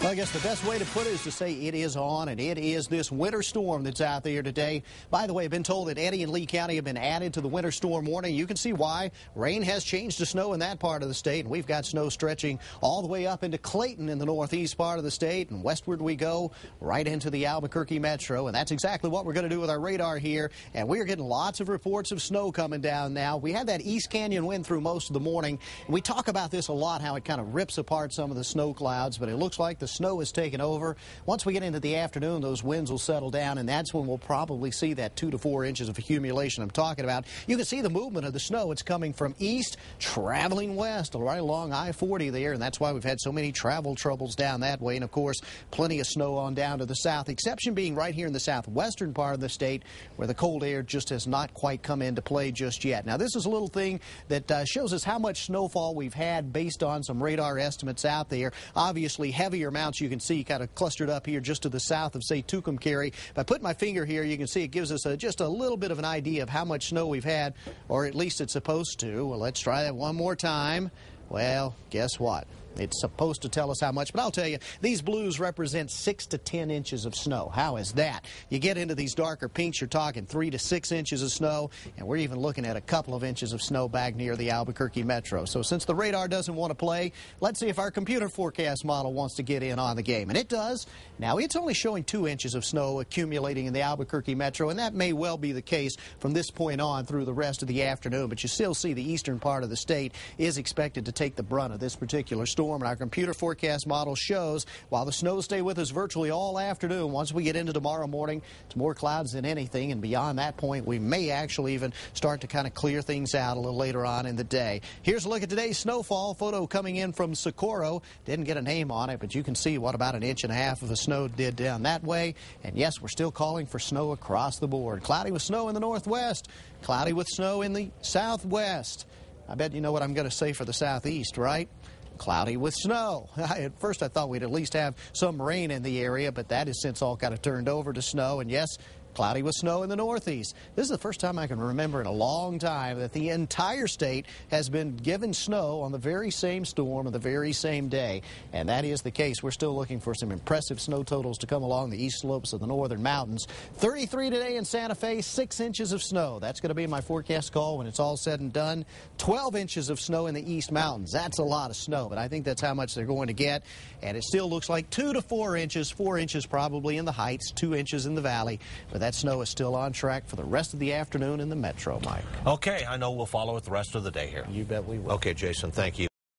Well, I guess the best way to put it is to say it is on, and it is this winter storm that's out there today. By the way, I've been told that Eddy and Lee County have been added to the winter storm warning. You can see why. Rain has changed to snow in that part of the state, and we've got snow stretching all the way up into Clayton in the northeast part of the state, and westward we go right into the Albuquerque metro, and that's exactly what we're going to do with our radar here, and we are getting lots of reports of snow coming down now. We had that East Canyon wind through most of the morning, and we talk about this a lot, how it kind of rips apart some of the snow clouds, but it looks like the snow is taking over. Once we get into the afternoon, those winds will settle down, and that's when we'll probably see that 2 to 4 inches of accumulation I'm talking about. You can see the movement of the snow. It's coming from east, traveling west, right along I-40 there, and that's why we've had so many travel troubles down that way. And, of course, plenty of snow on down to the south, exception being right here in the southwestern part of the state where the cold air just has not quite come into play just yet. Now, this is a little thing that shows us how much snowfall we've had based on some radar estimates out there. Obviously, heavier amounts you can see kind of clustered up here just to the south of, say, Tucumcari. If I put my finger here, you can see it gives us just a little bit of an idea of how much snow we've had, or at least it's supposed to. Well, let's try that one more time. Well, guess what? It's supposed to tell us how much, but I'll tell you, these blues represent 6 to 10 inches of snow. How is that? You get into these darker pinks, you're talking 3 to 6 inches of snow, and we're even looking at a couple of inches of snow back near the Albuquerque metro. So since the radar doesn't want to play, let's see if our computer forecast model wants to get in on the game. And it does. Now, it's only showing 2 inches of snow accumulating in the Albuquerque metro, and that may well be the case from this point on through the rest of the afternoon, but you still see the eastern part of the state is expected to take the brunt of this particular storm. And our computer forecast model shows while the snow stay with us virtually all afternoon, once we get into tomorrow morning, it's more clouds than anything, and beyond that point we may actually even start to kind of clear things out a little later on in the day. Here's a look at today's snowfall. Photo coming in from Socorro. Didn't get a name on it, but you can see what about 1.5 inches of the snow did down that way. And yes, we're still calling for snow across the board. Cloudy with snow in the northwest, cloudy with snow in the southwest. I bet you know what I'm going to say for the southeast, right? Cloudy with snow. At first I thought we'd at least have some rain in the area, but that has since all kind of turned over to snow. And yes, cloudy with snow in the northeast. This is the first time I can remember in a long time that the entire state has been given snow on the very same storm on the very same day. And that is the case. We're still looking for some impressive snow totals to come along the east slopes of the northern mountains. 33 today in Santa Fe, 6 inches of snow. That's going to be my forecast call when it's all said and done. 12 inches of snow in the east mountains. That's a lot of snow, but I think that's how much they're going to get. And it still looks like 2 to 4 inches, 4 inches probably in the heights, 2 inches in the valley. But that snow is still on track for the rest of the afternoon in the metro, Mike. Okay, I know we'll follow it the rest of the day here. You bet we will. Okay, Jason, thank you.